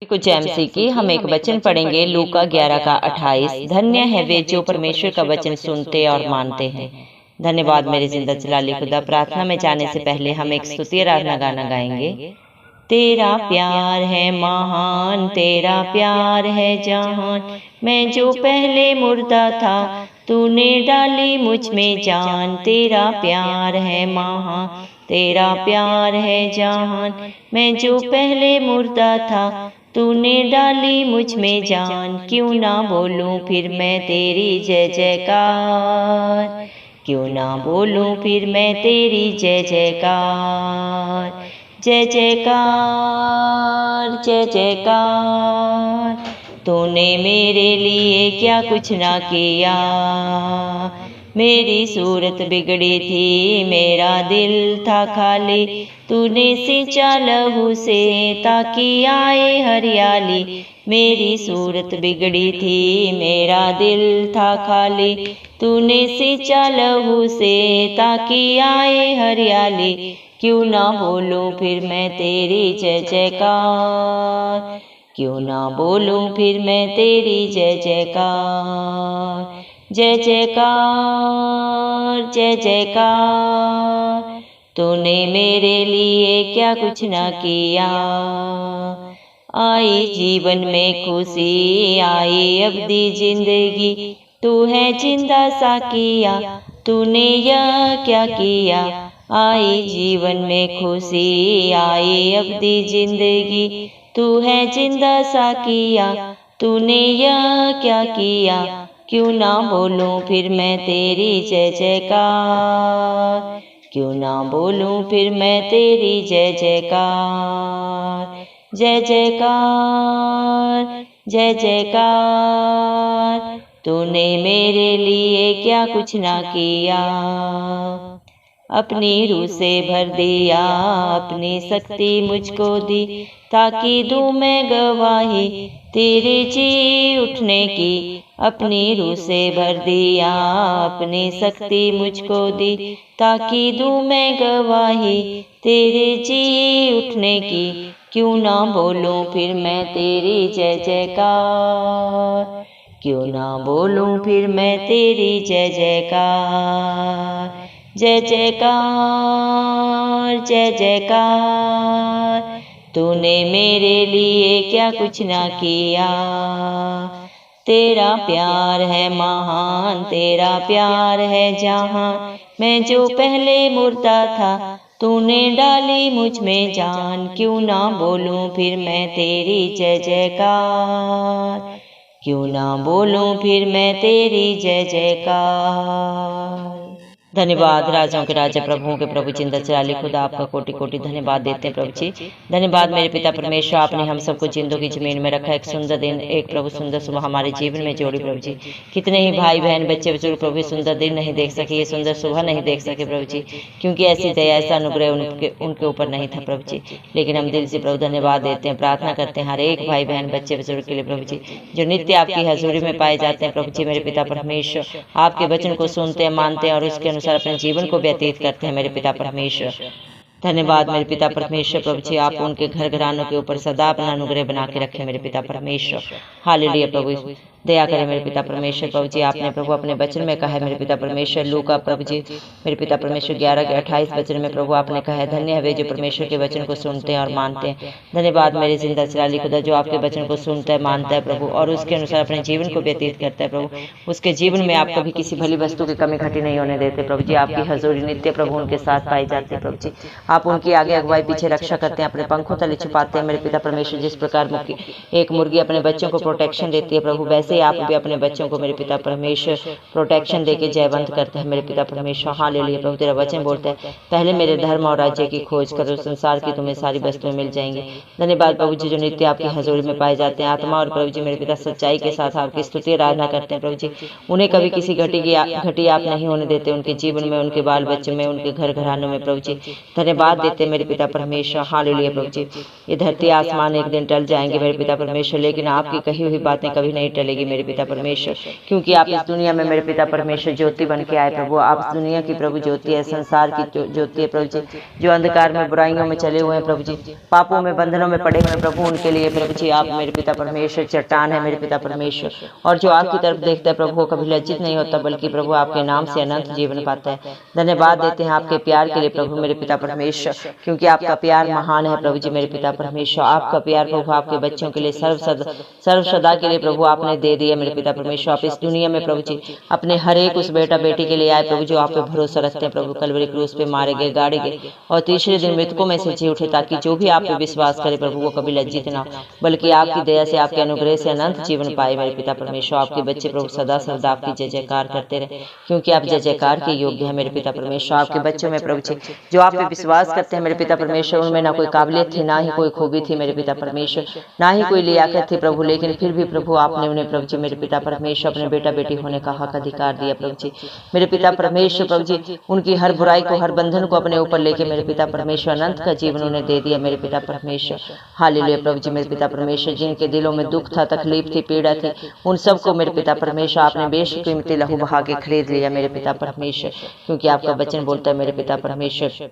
कुछ एमसी की हम एक वचन पढ़ेंगे लूका 11 का 28। धन्य है वे जो परमेश्वर का वचन सुनते और मानते हैं। धन्यवाद मेरे जिंदा जलाली खुदा। प्रार्थना में जाने से पहले हम एक स्तुति आराधना गाना गाएंगे। तेरा प्यार है महान, तेरा प्यार है जहान, मैं जो पहले मुर्दा था तूने डाली मुझ में जान। तेरा प्यार है महान, तेरा प्यार है जहान, मैं जो पहले मुर्दा था तूने डाली मुझ में जान। क्यों ना बोलूं फिर मैं तेरी जय जयकार, क्यों ना बोलूं फिर मैं तेरी जय जयकार। जय जयकार जय जयकार, तूने मेरे लिए क्या कुछ ना किया। मेरी सूरत बिगड़ी थी, मेरा दिल था खाली, तूने सिंचा लहू से ताकि आए हरियाली। मेरी सूरत बिगड़ी थी, मेरा दिल था खाली, तूने सिंचा लहू से ताकि आए हरियाली। क्यों ना बोलूं फिर मैं तेरी जय जयकार, क्यों ना बोलूं फिर मैं तेरी जय जयकार। जय जयकार जय जयकार, तूने मेरे लिए क्या कुछ ना किया। आई जीवन में खुशी, आई अवधि जिंदगी, तू है जिंदा सा किया, तूने यह क्या किया। आई जीवन में खुशी, आई अवधि जिंदगी, तू है जिंदा सा किया, तूने यह क्या किया। क्यों ना बोलूं फिर मैं तेरी जय जयकार, क्यों ना बोलूं फिर मैं तेरी जय जयकार। जय जयकार जय जयकार, तूने मेरे लिए क्या कुछ ना किया। अपनी रूह से भर दिया, अपनी शक्ति मुझको दी, ताकि दूं मैं गवाही तेरे जी उठने की। अपनी रूह से भर दिया, अपनी शक्ति मुझको दी, ताकि दूं मैं गवाही तेरे जी उठने की। क्यों ना बोलूं फिर मैं तेरी जय जयकार, क्यों ना बोलूं फिर मैं तेरी जय जयकार। जय जयकार जय जयकार, तूने मेरे लिए क्या कुछ ना किया। तेरा प्यार है महान, तेरा प्यार है जहान, मैं जो पहले मुर्दा था तूने डाली मुझ में जान। क्यों ना बोलूं फिर मैं तेरी जय जयकार, क्यों ना बोलूं फिर मैं तेरी जय जयकार। धन्यवाद राजाओं के राजा प्रभुओं के प्रभु जिंदा जलाली खुदा, आपका कोटि कोटि धन्यवाद देते हैं प्रभु जी। धन्यवाद मेरे पिता परमेश्वर, आपने हम सबको जिंदों की जमीन में रखा। एक सुंदर दिन, एक प्रभु सुंदर सुबह हमारे जीवन में जोड़ी प्रभु जी। कितने ही भाई बहन बच्चे बुजुर्ग प्रभु सुंदर दिन नहीं देख सके, ये सुंदर सुबह नहीं देख सके प्रभु जी, क्योंकि ऐसी दया ऐसा अनुग्रह उनके ऊपर नहीं था प्रभु जी। लेकिन हम दिल से प्रभु धन्यवाद देते हैं, प्रार्थना करते हैं हर एक भाई बहन बच्चे बुजुर्ग के लिए प्रभु जी, जो नित्य आपकी हजूरी में पाए जाते हैं प्रभु जी। मेरे पिता परमेश्वर, आपके वचन को सुनते हैं, मानते हैं और उसके अनुसार अपने जीवन को व्यतीत करते हैं मेरे पिता परमेश्वर। धन्यवाद मेरे पिता परमेश्वर प्रभु जी, आप उनके घर घरानों के ऊपर सदा अपना अनुग्रह बना के रखें मेरे पिता परमेश्वर। हालेलुया प्रभु, दया करें मेरे पिता परमेश्वर प्रभु जी। आपने प्रभु अपने वचन में कहा है मेरे पिता परमेश्वर, लूका प्रभु जी मेरे पिता परमेश्वर 11 के 28 वचन में प्रभु आपने कहा है, धन्य है वे जो परमेश्वर के वचन को सुनते हैं और मानते हैं। धन्यवाद मेरे जिंदा जलाली खुदा, जो आपके वचन को सुनता है, मानता है प्रभु और उसके अनुसार अपने जीवन को व्यतीत करता है प्रभु। उसके जीवन में आप कभी किसी भली वस्तु की कमी घटी नहीं होने देते प्रभु जी। आपकी हजूरी नित्य प्रभु उनके साथ पाई जाती है प्रभु जी। आप उनकी आगे अगुवाई पीछे रक्षा करते हैं, अपने पंखों तले छुपाते हैं मेरे पिता परमेश्वर। जिस प्रकार एक मुर्गी अपने बच्चों को प्रोटेक्शन देती है प्रभु, वैसे ही आप भी अपने बच्चों को मेरे पिता परमेश्वर प्रोटेक्शन देके जयवंत करते हैं मेरे पिता परमेश्वर। हालेलुया प्रभु, तेरा वचन बोलता है, पहले मेरे धर्म और राज्य की खोज करो, संसार की तुम्हें सारी वस्तुएं मिल जाएंगी। धन्यवाद प्रभु जी, जो नित्य आपकी हजूरी में पाए जाते हैं आत्मा और प्रभु जी मेरे पिता सच्चाई के साथ आपकी स्तुति आराधना करते हैं प्रभु जी। उन्हें कभी किसी घटी आप नहीं होने देते, उनके जीवन में, उनके बाल बच्चों में, उनके घर घरानों में प्रभु जी। धन्यवाद देते मेरे पिता परमेश्वर। हालेलुया प्रभु जी, ये धरती आसमान एक दिन टल जाएंगे मेरे पिता परमेश्वर, लेकिन आपकी कही हुई बातें कभी नहीं टलेगी लगी मेरे पिता परमेश्वर, क्योंकि आप इस दुनिया में मेरे पिता परमेश्वर ज्योति बन के आए प्रभु। आप इस दुनिया की प्रभु ज्योति है, संसार की ज्योति है प्रभु जी। जो अंधकार में बुराइयों में चले हुए हैं प्रभु जी, पापों में बंधनों में पड़े हुए हैं प्रभु, उनके लिए प्रभु जी आप मेरे पिता परमेश्वर चट्टान है मेरे पिता परमेश्वर। और जो आपकी तरफ देखता है प्रभु, वो कभी लज्जित नहीं होता, बल्कि प्रभु आपके नाम से अनंत जीवन पाता है। धन्यवाद देते हैं आपके प्यार के लिए प्रभु मेरे पिता परमेश्वर, क्योंकि आपका प्यार महान है प्रभु जी मेरे पिता परमेश्वर। आपका प्यार प्रभु आपके बच्चों के लिए सर्व सदा के लिए प्रभु आपने दे दिया मेरे पिता परमेश्वर। आप इस दुनिया में प्रभु जी अपने हर एक उस बेटा बेटी के लिए आए प्रभु जो आप पे भरोसा रखते हैं प्रभु। कलवरी क्रूस पे मारे गए, गाड़े गए और तीसरे दिन मृतकों में से जी उठे, ताकि जो भी आप पे विश्वास करे प्रभु वो कभी लज्जित ना हो, बल्कि आपकी दया से आपके अनुग्रह से अनंत जीवन पाए मेरे पिता परमेश्वर। आपके बच्चे प्रभु सदा सर्वदा आपकी जय जयकार करते रहे, क्योंकि आप जय जयकार के योग्य है मेरे पिता परमेश्वर। आपके बच्चों में प्रभु जी जो आप पे विश्वास करते हैं मेरे पिता परमेश्वर, उनमें ना कोई काबिलियत थी, ना ही कोई खूबी थी मेरे पिता परमेश्वर, ना ही कोई लियाकत थी प्रभु, लेकिन फिर भी प्रभु आपने उन्हें प्रभु जी मेरे पिता परमेश्वर अपने बेटा बेटी होने का हक अधिकार दिया प्रभु जी मेरे पिता परमेश्वर। प्रभु जी उनकी हर बुराई को, हर बंधन को अपने ऊपर लेके मेरे पिता परमेश्वर अनंत का जीवन उन्हें दे दिया मेरे पिता परमेश्वर। हालेलुया प्रभु जी मेरे पिता परमेश्वर। जिनके दिलों में दुख था, तकलीफ थी, पीड़ा थी, उन सबको मेरे पिता परमेश्वर आपने बेशकीमती लहू बहा के खरीद लिया मेरे पिता परमेश्वर, क्योंकि आपका वचन बोलता है मेरे पिता परमेश्वर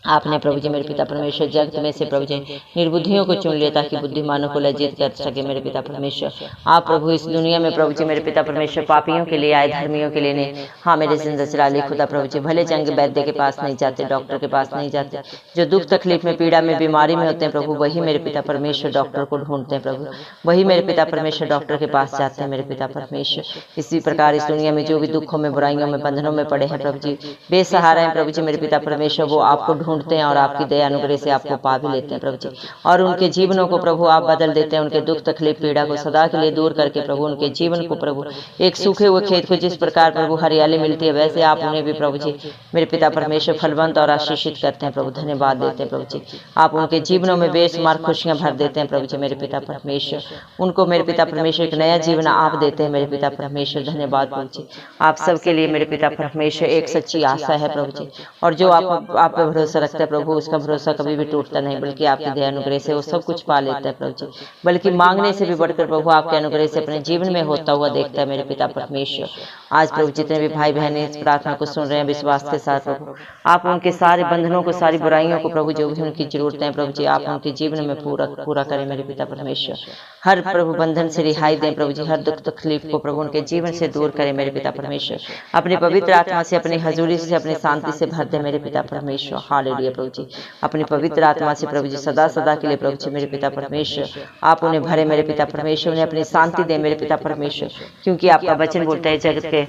आपने प्रभु जी मेरे पिता परमेश्वर जगत में से प्रभु जी निर्बुद्धियों को चुन लिया, ताकि बुद्धिमानों को लज्जित कर सके मेरे पिता परमेश्वर। आप प्रभु इस दुनिया में प्रभु जी मेरे पिता परमेश्वर पापियों के लिए आए, धर्मियों के लिए नहीं। हाँ मेरे जिंदा चलाली खुदा प्रभु जी, भले चंगे वैद्य के पास नहीं जाते, डॉक्टर के पास नहीं जाते, जो दुख तकलीफ में, पीड़ा में, बीमारी में होते हैं प्रभु, वही मेरे पिता परमेश्वर डॉक्टर को ढूंढते हैं प्रभु, वही मेरे पिता परमेश्वर डॉक्टर के पास जाते हैं मेरे पिता परमेश्वर। इसी प्रकार इस दुनिया में जो भी दुखों में, बुराइयों में, बंधनों में पड़े हैं प्रभु जी, बेसहारा है प्रभु जी मेरे पिता परमेश्वर, वो आपको ढूंढते हैं और आपकी दया अनुग्रह से आपको पा भी लेते हैं प्रभु जी, और उनके जीवनों को प्रभु आप बदल देते हैं। उनके दुख तकलीफ पीड़ा को सदा के लिए दूर करके प्रभु उनके जीवन को प्रभु एक सूखे हुए खेत को जिस प्रकार प्रभु हरियाली मिलती है, वैसे आप उन्हें भी प्रभु जी मेरे पिता परमेश्वर फलवंत और आशीषित करते हैं प्रभु। धन्यवाद देते हैं प्रभु जी, आप उनके जीवनों में बेशुमार खुशियां भर देते हैं प्रभु जी मेरे पिता परमेश्वर। उनको मेरे पिता परमेश्वर एक नया जीवन आप देते हैं मेरे पिता परमेश्वर। धन्यवाद प्रभु जी, आप सबके लिए मेरे पिता परमेश्वर एक सच्ची आशा है प्रभु जी, और जो आप पे भरोसा रखता है प्रभु, उसका भरोसा कभी भी टूटता नहीं, बल्कि आपके दया अनुग्रह से वो सब कुछ पा लेता है प्रभु जी, बल्कि मांगने से भी बढ़कर प्रभु आपके अनुग्रह से अपने जीवन में होता हुआ देखता है मेरे पिता परमेश्वर। आज प्रभु जितने भी भाई बहन इस प्रार्थना को सुन रहे हैं विश्वास के साथ प्रभु, आप उनके सारे बंधनों को, सारी बुराइयों को प्रभु, जो भी उनकी जरूरतें हैं प्रभु जी, आप उनके जीवन में पूरा करें मेरे पिता परमेश्वर। हर प्रभु बंधन से रिहाई दें प्रभु जी, हर दुख तकलीफ को प्रभु उनके जीवन से दूर करें मेरे पिता परमेश्वर। अपनी पवित्र आत्मा से, अपनी हजूरी से, अपनी शांति से भर दे मेरे पिता परमेश्वर। हालेलुया प्रभु जी, अपनी पवित्र आत्मा से प्रभु जी सदा सदा के लिए प्रभु जी मेरे पिता परमेश्वर आप उन्हें भरे मेरे पिता परमेश्वर, उन्हें अपनी शांति दे मेरे पिता परमेश्वर, क्योंकि आपका वचन बोलता है जगत के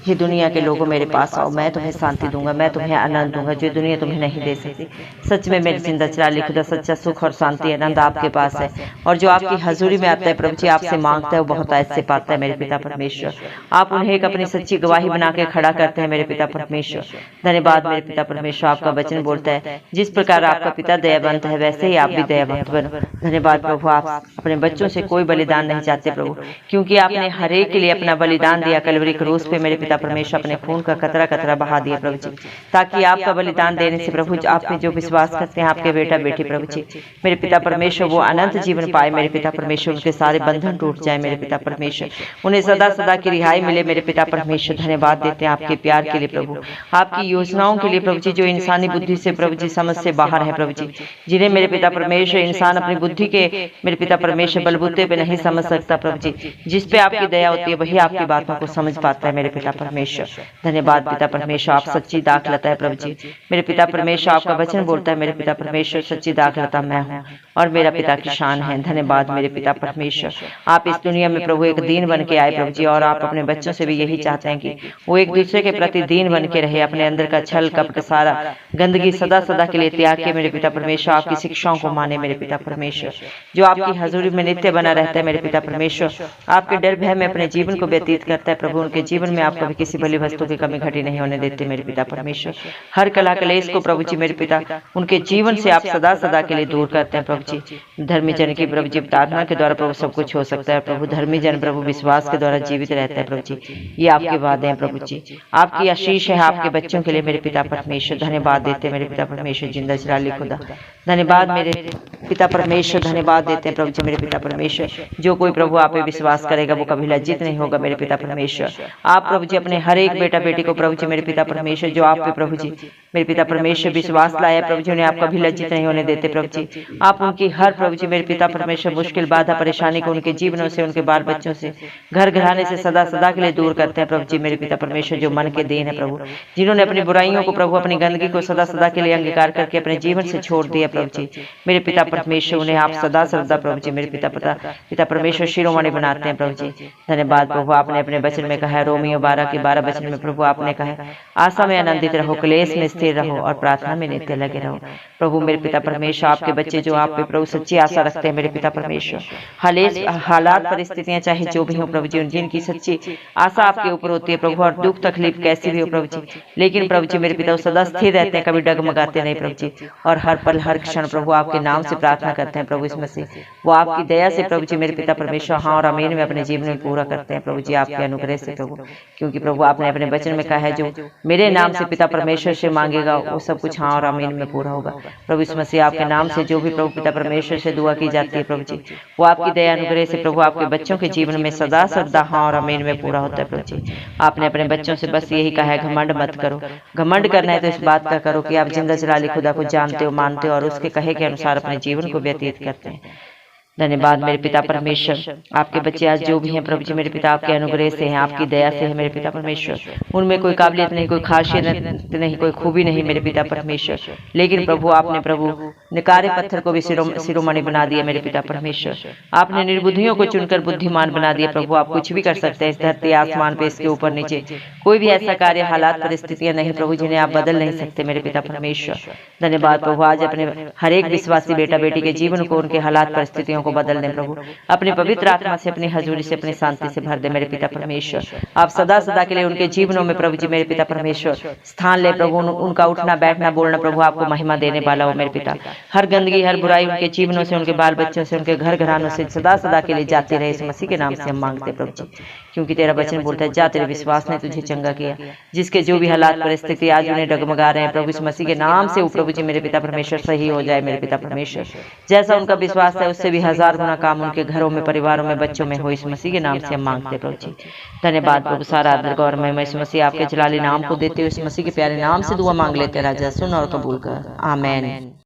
ही दुनिया के लोगों मेरे पास आओ, मैं तुम्हें शांति दूंगा, मैं तुम्हें आनंद दूंगा जो दुनिया तुम्हें नहीं दे सकती। सच में मेरी जिंदा चलाली खुदा सच्चा सुख और शांति आनंद आपके पास है, और जो आपकी हजूरी में आता है प्रभु जी, आपसे मांगता है वो बहुत ऐसे पाता है मेरे पिता परमेश्वर। आप उन्हें एक अपनी सच्ची गवाही बना के खड़ा करते हैं मेरे पिता परमेश्वर। धन्यवाद मेरे पिता परमेश्वर, आपका वचन बोलता है जिस प्रकार आपका पिता दयावंत है वैसे ही आप भी दयावंत बनो। धन्यवाद प्रभु, आप अपने बच्चों से कोई बलिदान नहीं चाहते प्रभु, क्योंकि आपने हर एक के लिए अपना बलिदान दिया कलवरी क्रूस पे मेरे पिता परमेश्वर, अपने खून का कतरा कतरा बहा दिया प्रभु जी, ताकि आपका बलिदान देने से प्रभु आप में जो विश्वास करते हैं आपके बेटा बेटी प्रभु जी मेरे पिता परमेश्वर, वो अनंत जीवन पाए मेरे पिता परमेश्वर, उनके सारे बंधन टूट जाए मेरे पिता परमेश्वर, उन्हें सदा सदा की रिहाई मिले मेरे पिता परमेश्वर। धन्यवाद देते हैं आपके प्यार के लिए प्रभु, आपकी योजनाओं के लिए प्रभु जी, जो इंसानी बुद्धि से प्रभु जी समझ से बाहर है प्रभु जी, जिन्हें मेरे पिता परमेश्वर इंसान अपनी बुद्धि के मेरे पिता परमेश्वर बलबूते पे नहीं समझ सकता प्रभु जी, जिस पे आपकी दया होती है वही आपकी बातों को समझ पाता है मेरे पिता परमेश्वर। धन्यवाद पिता परमेश्वर, आप सच्ची दाखलता है प्रभु जी मेरे पिता परमेश्वर, आपका वचन बोलता है मेरे पिता परमेश्वर सच्ची दाखलता मैं हूँ और मेरा पिता किसान है। धन्यवाद मेरे पिता परमेश्वर, आप इस दुनिया में प्रभु एक दीन बन के आए प्रभु जी, और आप अपने बच्चों से भी यही चाहते हैं कि वो एक दूसरे के प्रति दीन बन के रहे, अपने अंदर का छल कपट सारा गंदगी सदा सदा के लिए त्याग के मेरे पिता परमेश्वर आपकी शिक्षाओं को माने मेरे पिता परमेश्वर, जो आपकी हजूरी में नित्य बना रहता है मेरे पिता परमेश्वर, आपके डर भय में अपने जीवन को व्यतीत करता है प्रभु, उनके जीवन में आप कभी किसी भली वस्तु की कमी घटी नहीं होने देते मेरे पिता परमेश्वर। हर कला कलेश को प्रभु जी मेरे पिता उनके जीवन से आप सदा सदा के लिए दूर करते हैं प्रभु जी। धर्मी जन की प्रभु जी प्रार्थना के द्वारा प्रभु सब कुछ हो सकता है प्रभु। धर्मी जन प्रभु विश्वास के द्वारा जीवित रहता है प्रभु जी। ये आपकी वादे हैं प्रभु जी। आपकी आशीष है आपके बच्चों के लिए मेरे पिता परमेश्वर। धन्यवाद देते हैं मेरे पिता परमेश्वर जिंदा चिराली खुदा। धन्यवाद मेरे पिता परमेश्वर, धन्यवाद देते हैं प्रभु जी मेरे पिता परमेश्वर। जो कोई प्रभु आप पे विश्वास करेगा वो कभी लज्जित नहीं होगा मेरे पिता परमेश्वर। आप प्रभु जी अपने हर एक बेटा बेटी को प्रभु जी मेरे पिता परमेश्वर जो आप पे प्रभु जी मेरे पिता परमेश्वर विश्वास लाया प्रभु जी, उन्हें आप कभी लज्जित नहीं होने देते प्रभु जी। आप उनकी हर प्रभु जी मेरे पिता परमेश्वर मुश्किल बाधा परेशानी को उनके जीवनों से, उनके बाल बच्चों से, घर घराने से सदा सदा के लिए दूर करते हैं प्रभु जी मेरे पिता परमेश्वर। जो मन के देन है प्रभु, जिन्होंने अपनी बुराइयों को प्रभु अपनी गंदगी को सदा सदा के लिए अंगीकार करके अपने जीवन से छोड़ दिया प्रभु जी मेरे पिता परमेश्वर, उन्हें आप सदा सदा प्रभु जी मेरे पिता परमेश्वर शिरोमणि बनाते हैं प्रभु जी। धन्यवाद प्रभु। आपने अपने वचन में कहा है रोमियो 12 के 12 वचन में प्रभु आपने कहा है आशा में आनंदित रहो, क्लेश में स्थिर रहो और प्रार्थना में नित्य लगे रहो। प्रभु मेरे पिता परमेश्वर, आपके बच्चे जो आप पे प्रभु सच्ची आशा रखते हैं मेरे पिता परमेश्वर, हालात परिस्थितियां चाहे जो भी हो प्रभु जी, जिनकी सच्ची आशा आपके ऊपर होती है प्रभु, और दुख तकलीफ कैसी भी हो प्रभु जी, लेकिन प्रभु जी मेरे पिता सदा स्थिर रहते हैं, कभी डगमगाते नहीं प्रभु जी, और हर पल हर क्षण प्रभु आपके नाम से प्रार्थना करते हैं प्रभु। इस मसीह वो आपकी दया से प्रभु जी मेरे पिता परमेश्वर हाँ और आमीन में अपने जीवन में पूरा करते हैं प्रभु जी आपके अनुग्रह से प्रभु। क्योंकि प्रभु आपने अपने वचन में कहा है जो मेरे नाम से पिता परमेश्वर से मांगेगा वो सब कुछ हाँ और आमीन में पूरा होगा प्रभु। इस मसीह आपके नाम से जो भी प्रभु पिता परमेश्वर से दुआ की जाती है प्रभु जी, वो आपकी दया अनुग्रह से प्रभु आपके बच्चों के जीवन में सदा सदा हाँ और आमीन में पूरा होता है प्रभु जी। आपने अपने बच्चों से बस यही कहा है घमंड मत करो। घमंड करना है तो इस बात का करो कि आप जिंदा जलाली खुदा को जानते हो, मानते हो और उसके कहे के अनुसार अपने जीवन को व्यतीत करते हैं। धन्यवाद मेरे पिता परमेश्वर। आपके बच्चे आज जो भी हैं प्रभु जी मेरे पिता आपके अनुग्रह से हैं, आपकी दया से है मेरे पिता परमेश्वर। उनमें कोई काबिलियत नहीं, कोई खासियत नहीं, कोई खूबी नहीं मेरे पिता परमेश्वर, लेकिन प्रभु आपने प्रभु निकारे पत्थर को भी शिरोमणि बना दिया मेरे पिता परमेश्वर। आपने निर्बुद्धियों को चुनकर बुद्धिमान बना दिया प्रभु। आप कुछ भी कर सकते हैं इस धरती आसमान पे, इसके ऊपर नीचे, कोई भी ऐसा कार्य हालात परिस्थितियां नहीं प्रभु जिन्हें आप बदल नहीं सकते मेरे पिता परमेश्वर। धन्यवाद प्रभु। आज अपने हर एक विश्वासी बेटा बेटी के जीवन को उनके हालात परिस्थितियों बदल दे प्रभु, अपनी पवित्र आत्मा से, अपनी हजूरी से, अपनी शांति से भर दे मेरे पिता परमेश्वर। आप सदा सदा के लिए उनके जीवनों में प्रभु जी मेरे पिता परमेश्वर स्थान ले प्रभु। उनका उठना बैठना बोलना प्रभु आपको महिमा देने वाला हो मेरे पिता। हर गंदगी हर बुराई उनके जीवनों से, उनके बाल बच्चों से, उनके घर घरानों से सदा सदा के लिए जाते रहे। इस मसीह के नाम से हम मांगते प्रभु जी, क्योंकि तेरा वचन बोलता है जा तेरे विश्वास ने तुझे चंगा किया। जिसके जो भी हालात परिस्थिति आज उन्हें डगमगा रहे हैं प्रभु, इस मसीह के नाम से वो प्रभु जी मेरे पिता परमेश्वर सही हो जाए मेरे पिता परमेश्वर। जैसा उनका विश्वास है उससे भी 1000 गुना काम उनके घरों में, परिवारों में, बच्चों में हो। इस मसीह के नाम से हम मांगते प्रभु जी। धन्यवाद प्रभु। सारा आदर गौर महिमा इस मसीह आपके जलाली नाम को देते हुए इस मसीह के प्यारे नाम से दुआ मांग लेते राजा, सुन और कबूल कर। आमीन।